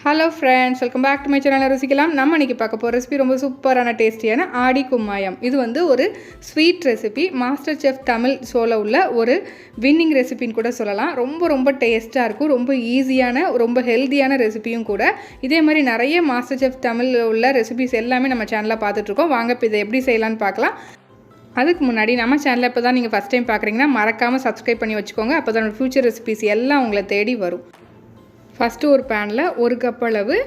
Hello friends, welcome back to my channel Rusikkalam. நம்ம இன்னைக்கு பார்க்க போற ரெசிபி ரொம்ப சூப்பரான டேஸ்டியான ஆடி கும்மாயம். இது வந்து ஒரு ஸ்வீட் ரெசிபி. Masterchef தமிழ் ஷோல உள்ள ஒரு வின்னிங் ரெசிபின்னு கூட சொல்லலாம். ரொம்ப டேஸ்டா இருக்கும். ரொம்ப ஈஸியான, ரொம்ப ஹெல்தியான ரெசிபியும் கூட. இதே மாதிரி நிறைய Masterchef தமிழ்ல உள்ள ரெசிபிஸ் எல்லாமே நம்ம சேனல்ல பார்த்துட்டு இருக்கோம். வாங்க இப்போ இதை எப்படி செய்யலாம்னு பார்க்கலாம். அதுக்கு முன்னாடி நம்ம சேனலை இப்போ தான் நீங்கள் ஃபஸ்ட் டைம் பார்க்குறீங்கன்னா மறக்காமல் சப்ஸ்கிரைப் பண்ணி வச்சுக்கோங்க. அப்போ தான் ஃபியூச்சர் ரெசிபிஸ் எல்லாம் உங்களை தேடி வரும். ஃபஸ்ட்டு ஒரு பேனில் ஒரு கப் அளவு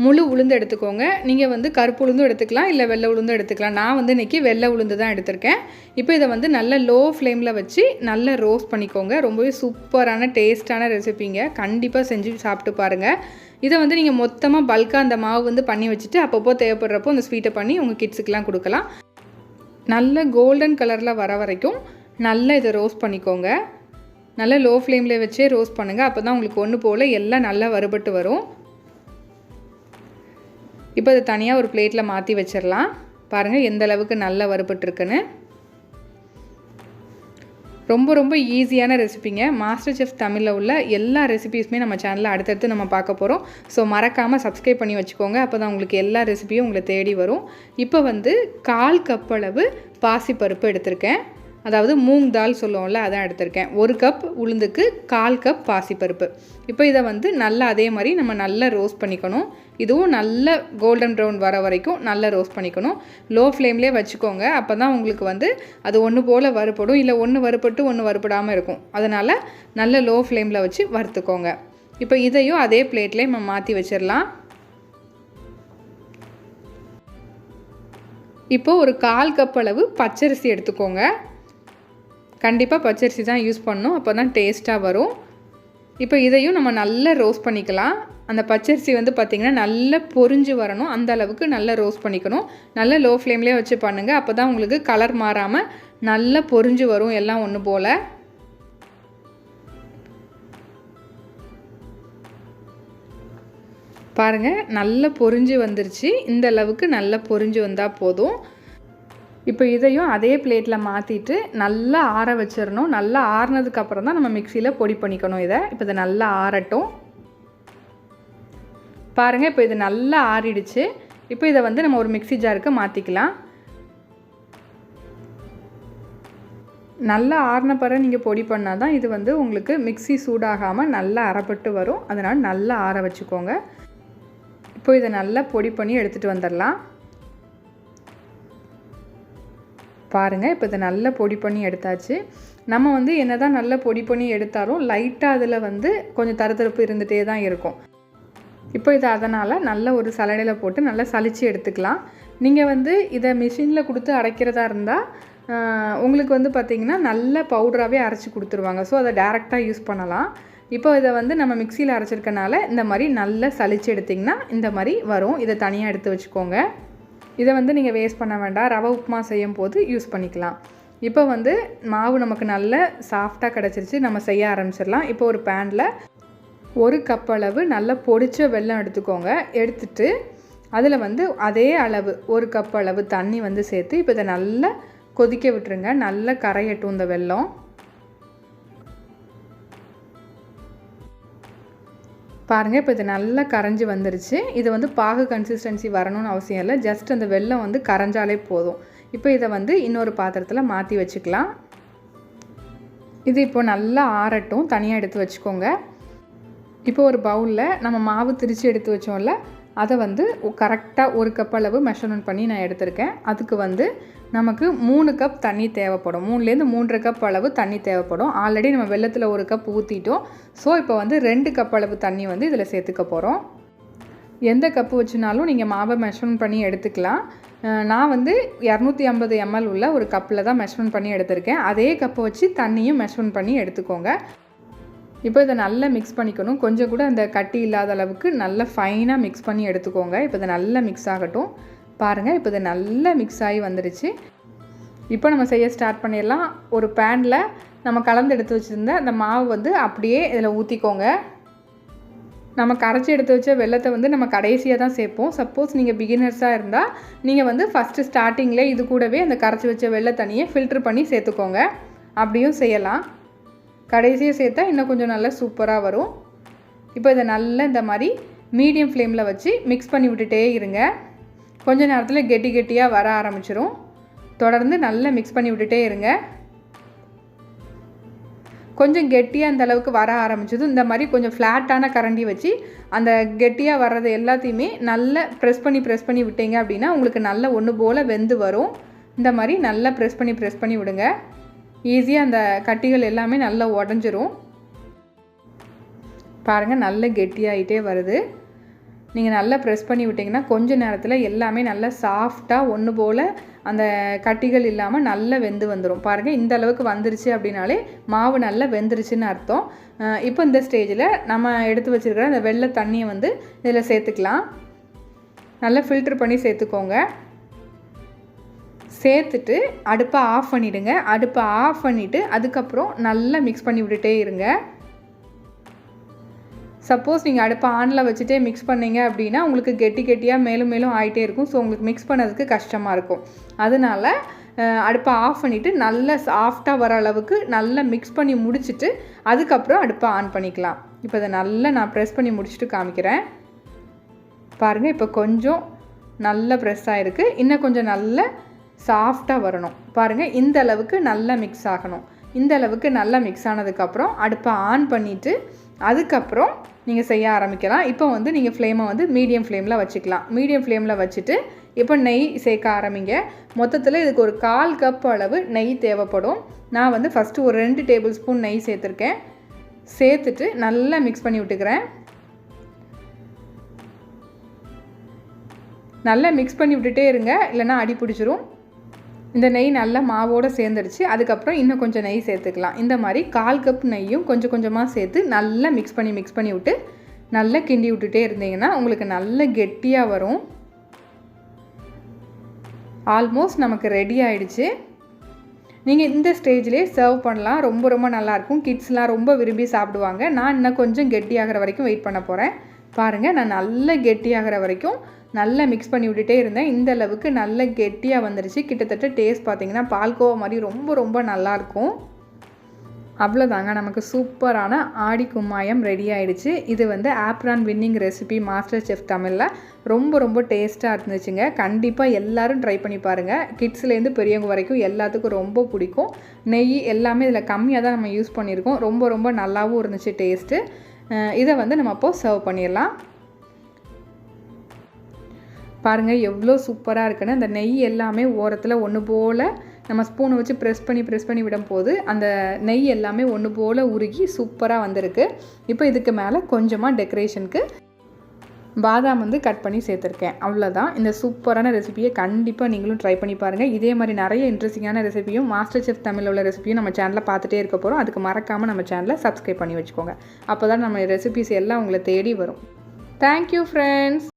முழு உளுந்து எடுத்துக்கோங்க. நீங்கள் வந்து கருப்பு உளுந்தும் எடுத்துக்கலாம், இல்லை வெள்ளை உளுந்தும் எடுத்துக்கலாம். நான் வந்து இன்றைக்கி வெள்ளை உளுந்து தான் எடுத்திருக்கேன். இப்போ இதை வந்து நல்ல லோ ஃப்ளேமில் வச்சு நல்லா ரோஸ்ட் பண்ணிக்கோங்க. ரொம்பவே சூப்பரான டேஸ்ட்டான ரெசிபிங்க. கண்டிப்பாக செஞ்சு சாப்பிட்டு பாருங்கள். இதை வந்து நீங்கள் மொத்தமாக பல்காக அந்த மாவு வந்து பண்ணி வச்சுட்டு அப்பப்போ தேவைப்படுறப்போ அந்த ஸ்வீட்டை பண்ணி உங்கள் கிட்ஸுக்கெலாம் கொடுக்கலாம். நல்ல கோல்டன் கலரில் வர வரைக்கும் நல்லா இதை ரோஸ்ட் பண்ணிக்கோங்க. நல்லா லோ ஃப்ளேமில் வச்சே ரோஸ்ட் பண்ணுங்கள். அப்போ தான் உங்களுக்கு ஒன்று போல் எல்லாம் நல்லா வறுபட்டு வரும். இப்போ அதை தனியாக ஒரு பிளேட்டில் மாற்றி வச்சிடலாம். பாருங்கள் எந்த அளவுக்கு நல்லா வறுபட்டுருக்குன்னு. ரொம்ப ஈஸியான ரெசிபிங்க. Masterchef தமிழில் உள்ள எல்லா ரெசிபீஸுமே நம்ம சேனலில் அடுத்தடுத்து நம்ம பார்க்க போகிறோம். ஸோ மறக்காமல் சப்ஸ்கிரைப் பண்ணி வச்சுக்கோங்க. அப்போ தான் உங்களுக்கு எல்லா ரெசிபியும் உங்களை தேடி வரும். இப்போ வந்து 1/4 கப் அளவு பாசிப்பருப்பு எடுத்திருக்கேன். அதாவது மூங் தால் சொல்லுவோம்ல, அதான் எடுத்திருக்கேன். 1 கப் உளுந்துக்கு 1/4 கப் பாசிப்பருப்பு. இப்போ இதை வந்து நல்லா அதே மாதிரி நம்ம நல்லா ரோஸ்ட் பண்ணிக்கணும். இதுவும் நல்ல கோல்டன் ப்ரௌன் வர வரைக்கும் நல்லா ரோஸ்ட் பண்ணிக்கணும். லோ ஃப்ளேம்லேயே வச்சுக்கோங்க. அப்போ தான் உங்களுக்கு வந்து அது ஒன்று போல் வறுபடும். இல்லை ஒன்று வறுபட்டு ஒன்று வறுபடாமல் இருக்கும். அதனால் நல்ல லோ ஃப்ளேமில் வச்சு வறுத்துக்கோங்க. இப்போ இதையும் அதே பிளேட்லேயே நம்ம மாற்றி வச்சிடலாம். இப்போது ஒரு 1/4 கப் அளவு பச்சரிசி எடுத்துக்கோங்க. கண்டிப்பாக பச்சரிசி தான் யூஸ் பண்ணணும். அப்போ தான் டேஸ்ட்டாக வரும். இப்போ இதையும் நம்ம நல்லா ரோஸ்ட் பண்ணிக்கலாம். அந்த பச்சரிசி வந்து பார்த்திங்கன்னா நல்லா பொரிஞ்சு வரணும். அந்த அளவுக்கு நல்லா ரோஸ்ட் பண்ணிக்கணும். நல்லா லோ ஃப்ளேம்லேயே வச்சு பண்ணுங்கள். அப்போ தான் உங்களுக்கு கலர் மாறாமல் நல்லா பொரிஞ்சு வரும் எல்லாம் ஒன்று போல். பாருங்கள் நல்லா பொரிஞ்சு வந்துருச்சு. இந்த அளவுக்கு நல்லா பொரிஞ்சு வந்தால் போதும். இப்போ இதையும் அதே பிளேட்டில் மாற்றிட்டு நல்லா ஆற வச்சிடணும். நல்லா ஆறினதுக்கப்புறம் தான் நம்ம மிக்சியில் பொடி பண்ணிக்கணும். இப்போ இதை நல்லா ஆறட்டும். பாருங்கள் இப்போ இது நல்லா ஆறிடுச்சு. இப்போ இதை வந்து நம்ம ஒரு மிக்சி ஜாருக்கு மாற்றிக்கலாம். நல்லா ஆறின பிறகு நீங்கள் பொடி பண்ணால் தான் இது வந்து உங்களுக்கு மிக்சி சூடாகாமல் நல்லா அரைப்பட்டு வரும். அதனால் நல்லா ஆற வச்சுக்கோங்க. இப்போ இதை நல்லா பொடி பண்ணி எடுத்துகிட்டு வந்துடலாம். பாருங்கள் இப்போ இதை நல்லா பொடி பண்ணி எடுத்தாச்சு. நம்ம வந்து என்ன தான் நல்லா பொடி பண்ணி எடுத்தாலும் லைட்டாக அதில் வந்து கொஞ்சம் தருத்தருப்பு இருந்துகிட்டே தான் இருக்கும். இப்போ இதை அதனால் நல்ல ஒரு சலடையில் போட்டு நல்லா சலித்து எடுத்துக்கலாம். நீங்கள் வந்து இதை மிஷினில் கொடுத்து அரைக்கிறதா இருந்தால் உங்களுக்கு வந்து பார்த்திங்கன்னா நல்ல பவுடராகவே அரைச்சி கொடுத்துருவாங்க. ஸோ அதை டேரெக்டாக யூஸ் பண்ணலாம். இப்போ இதை வந்து நம்ம மிக்சியில் அரைச்சிருக்கனால இந்த மாதிரி நல்லா சலித்து எடுத்திங்கன்னா இந்த மாதிரி வரும். இதை தனியாக எடுத்து வச்சுக்கோங்க. இதை வந்து நீங்கள் வேஸ்ட் பண்ண வேண்டாம். ரவை உப்புமா செய்யும் போது யூஸ் பண்ணிக்கலாம். இப்போ வந்து மாவு நமக்கு நல்ல சாஃப்டாக கிடச்சிருச்சு. நம்ம செய்ய ஆரம்பிச்சிடலாம். இப்போ ஒரு பேனில் 1 கப் அளவு நல்லா பொடிச்ச வெல்லம் எடுத்துக்கோங்க. எடுத்துட்டு அதில் வந்து அதே அளவு 1 கப் அளவு தண்ணி வந்து சேர்த்து இப்போ இதை நல்லா கொதிக்க விட்டுருங்க. நல்லா கரையட்டும் இந்த வெல்லம். பாருங்கள் இப்போ இது நல்லா கரைஞ்சி வந்துருச்சு. இது வந்து பாகு கன்சிஸ்டன்சி வரணும்னு அவசியம் இல்லை. ஜஸ்ட் அந்த வெல்லம் வந்து கரைஞ்சாலே போதும். இப்போ இதை வந்து இன்னொரு பாத்திரத்தில் மாற்றி வச்சுக்கலாம். இது இப்போ நல்லா ஆறட்டும். தனியாக எடுத்து வச்சுக்கோங்க. இப்போ ஒரு பவுலில் நம்ம மாவு திரித்து எடுத்து வச்சோம்ல, அதை வந்து கரெக்டாக 1 கப் அளவு மெஷர்மெண்ட் பண்ணி நான் எடுத்திருக்கேன். அதுக்கு வந்து நமக்கு 3 கப் தண்ணி தேவைப்படும். 3லேருந்து 3.5 கப் அளவு தண்ணி தேவைப்படும். ஆல்ரெடி நம்ம வெல்லத்தில் 1 கப் ஊற்றிட்டோம். ஸோ இப்போ வந்து 2 கப் அளவு தண்ணி வந்து இதில் சேர்த்துக்க போகிறோம். எந்த கப்பு வச்சுனாலும் நீங்கள் மாவை மெஷர்மெண்ட் பண்ணி எடுத்துக்கலாம். நான் வந்து 250 ml உள்ள ஒரு கப்பில் தான் மெஷர்மெண்ட் பண்ணி எடுத்திருக்கேன். அதே கப்பை வச்சு தண்ணியும் மெஷர்மெண்ட் பண்ணி எடுத்துக்கோங்க. இப்போ இதை நல்லா மிக்ஸ் பண்ணிக்கணும். கொஞ்சம் கூட அந்த கட்டி இல்லாத அளவுக்கு நல்லா ஃபைனாக மிக்ஸ் பண்ணி எடுத்துக்கோங்க. இப்போ இதை நல்லா மிக்ஸ் ஆகட்டும். பாருங்கள் இப்போ இது நல்லா மிக்ஸ் ஆகி வந்துடுச்சு. இப்போ நம்ம செய்ய ஸ்டார்ட் பண்ணிடலாம். ஒரு பேனில் நம்ம கலந்து எடுத்து வச்சுருந்த அந்த மாவு வந்து அப்படியே இதில் ஊற்றிக்கோங்க. நம்ம கரைச்சி எடுத்து வச்ச வெல்லத்தை வந்து நம்ம கடைசியாக தான் சேர்ப்போம். சப்போஸ் நீங்கள் பிகினர்ஸாக இருந்தால் நீங்கள் வந்து ஃபஸ்ட்டு ஸ்டார்டிங்கில் இது கூடவே அந்த கரைச்சி வச்ச வெல்ல தண்ணியை ஃபில்ட்ரு பண்ணி சேர்த்துக்கோங்க. அப்படியும் செய்யலாம். கடைசியாக சேர்த்தா இன்னும் கொஞ்சம் நல்லா சூப்பராக வரும். இப்போ இதை நல்லா இந்த மாதிரி மீடியம் ஃப்ளேமில் வச்சு மிக்ஸ் பண்ணி விட்டுட்டே இருங்க. கொஞ்ச நேரத்தில் கெட்டி கெட்டியாக வர ஆரம்பிச்சிரும். தொடர்ந்து நல்லா மிக்ஸ் பண்ணி விட்டுட்டே இருங்க. கொஞ்சம் கெட்டியாக இந்த அளவுக்கு வர ஆரம்பிச்சதும் இந்த மாதிரி கொஞ்சம் ஃப்ளாட்டான கரண்டி வச்சு அந்த கெட்டியாக வர்றது எல்லாத்தையுமே நல்லா ப்ரெஸ் பண்ணி விட்டீங்க அப்படின்னா உங்களுக்கு நல்ல ஒன்று போல் வெந்து வரும். இந்த மாதிரி நல்லா ப்ரெஸ் பண்ணி விடுங்க. ஈஸியாக அந்த கட்டிகள் எல்லாமே நல்லா உடஞ்சிரும். பாருங்கள் நல்லா கெட்டியாகிட்டே வருது. நீங்கள் நல்லா ப்ரெஸ் பண்ணி விட்டிங்கன்னா கொஞ்சம் நேரத்தில் எல்லாமே நல்லா சாஃப்டாக ஒன்று போல் அந்த கட்டிகள் இல்லாமல் நல்லா வெந்து வந்துடும். பாருங்கள் இந்த அளவுக்கு வந்துருச்சு அப்படின்னாலே மாவு நல்லா வெந்துருச்சுன்னு அர்த்தம். இப்போ இந்த ஸ்டேஜில் நம்ம எடுத்து வச்சுருக்கிற அந்த வெள்ளை தண்ணியை வந்து இதில் சேர்த்துக்கலாம். நல்லா ஃபில்ட்ரு பண்ணி சேர்த்துக்கோங்க. சேர்த்துட்டு அடுப்பை ஆஃப் பண்ணிவிடுங்க. அடுப்பை ஆஃப் பண்ணிவிட்டு அதுக்கப்புறம் நல்லா மிக்ஸ் பண்ணி விட்டுட்டே இருங்க. சப்போஸ் நீங்கள் அடுப்பை ஆனில் வச்சுட்டே மிக்ஸ் பண்ணிங்க அப்படின்னா உங்களுக்கு கெட்டியாக மேலும் ஆகிட்டே இருக்கும். ஸோ உங்களுக்கு மிக்ஸ் பண்ணதுக்கு கஷ்டமாக இருக்கும். அதனால் அடுப்பை ஆஃப் பண்ணிவிட்டு நல்லா சாஃப்டாக வர அளவுக்கு நல்லா மிக்ஸ் பண்ணி முடிச்சுட்டு அதுக்கப்புறம் அடுப்பை ஆன் பண்ணிக்கலாம். இப்போ இதை நல்லா நான் ப்ரெஸ் பண்ணி முடிச்சுட்டு காமிக்கிறேன். பாருங்கள் இப்போ கொஞ்சம் நல்லா ப்ரெஸ் ஆகிருக்கு. இன்னும் கொஞ்சம் நல்லா சாஃப்டாக வரணும். பாருங்கள் இந்த அளவுக்கு நல்லா மிக்ஸ் ஆகணும். இந்த அளவுக்கு நல்லா மிக்ஸ் ஆனதுக்கப்புறம் அடுப்பை ஆன் பண்ணிவிட்டு அதுக்கப்புறம் நீங்கள் செய்ய ஆரம்பிக்கலாம். இப்போ வந்து நீங்கள் ஃப்ளேமை வந்து மீடியம் ஃப்ளேமில் வச்சுக்கலாம். மீடியம் ஃப்ளேமில் வச்சுட்டு இப்போ நெய் சேர்க்க ஆரம்பிங்க. மொத்தத்தில் இதுக்கு ஒரு 1/4 கப் அளவு நெய் தேவைப்படும். நான் வந்து ஃபஸ்ட்டு ஒரு 2 டேபிள் ஸ்பூன் நெய் சேர்த்துருக்கேன். சேர்த்துட்டு நல்லா மிக்ஸ் பண்ணி விட்டுக்கிறேன். நல்லா மிக்ஸ் பண்ணி விட்டுட்டே இருங்க, இல்லைன்னா அடி பிடிச்சிரும். இந்த நெய் நல்லா மாவோடு சேர்ந்துருச்சு. அதுக்கப்புறம் இன்னும் கொஞ்சம் நெய் சேர்த்துக்கலாம். இந்த மாதிரி 1/4 கப் நெய்யும் கொஞ்சம் கொஞ்சமாக சேர்த்து நல்லா மிக்ஸ் பண்ணி விட்டு நல்லா கிண்டி விட்டுட்டே இருந்தீங்கன்னா உங்களுக்கு நல்ல கெட்டியாக வரும். ஆல்மோஸ்ட் நமக்கு ரெடி ஆகிடுச்சு. நீங்கள் இந்த ஸ்டேஜ்லேயே சர்வ் பண்ணலாம். ரொம்ப நல்லாயிருக்கும். கிட்ஸ்லாம் ரொம்ப விரும்பி சாப்பிடுவாங்க. நான் இன்னும் கொஞ்சம் கெட்டியாகிற வரைக்கும் வெயிட் பண்ண போகிறேன். பாருங்கள் நான் நல்லா கெட்டியாகிற வரைக்கும் நல்லா மிக்ஸ் பண்ணி விட்டுட்டே இருந்தேன். இந்த அளவுக்கு நல்ல கெட்டியாக வந்துருச்சு. கிட்டத்தட்ட டேஸ்ட் பார்த்திங்கன்னா பால்கோவா மாதிரி ரொம்ப நல்லாயிருக்கும். அவ்வளோதாங்க, நமக்கு சூப்பரான ஆடி கும்மாயம் ரெடி ஆகிடுச்சு. இது வந்து apron winning recipe master chef தமிழில் ரொம்ப டேஸ்ட்டாக இருந்துச்சுங்க. கண்டிப்பாக எல்லோரும் ட்ரை பண்ணி பாருங்கள். கிட்ஸ்லேருந்து பெரியவங்க வரைக்கும் எல்லாத்துக்கும் ரொம்ப பிடிக்கும். நெய் எல்லாமே இதில் கம்மியாக தான் நம்ம யூஸ் பண்ணியிருக்கோம். ரொம்ப நல்லாவும் இருந்துச்சு டேஸ்ட்டு. இதை வந்து நம்ம அப்போது சர்வ் பண்ணிடலாம். பாருங்கள் எவ்வளோ சூப்பராக இருக்குன்னு. அந்த நெய் எல்லாமே ஓரத்தில் ஒன்று போல் நம்ம ஸ்பூனை வச்சு ப்ரெஸ் பண்ணி விடும்போது அந்த நெய் எல்லாமே ஒன்று போல் உருகி சூப்பராக வந்திருக்கு. இப்போ இதுக்கு மேலே கொஞ்சமாக டெக்கரேஷனுக்கு பாதாம் வந்து கட் பண்ணி சேர்த்துருக்கேன். அவ்வளோதான். இந்த சூப்பரான ரெசிபியை கண்டிப்பாக நீங்களும் ட்ரை பண்ணி பாருங்கள். இதே மாதிரி நிறைய இன்ட்ரெஸ்டிங்கான ரெசிபியும் மாஸ்டர் செஃப் தமிழில் உள்ள ரெசிபியும் நம்ம சேனலில் பார்த்துட்டே இருக்க போகிறோம். அதுக்கு மறக்காமல் நம்ம சேனலை சப்ஸ்கிரைப் பண்ணி வச்சுக்கோங்க. அப்போ தான் நம்ம ரெசிபிஸ் எல்லாம் உங்களை தேடி வரும். Thank you friends.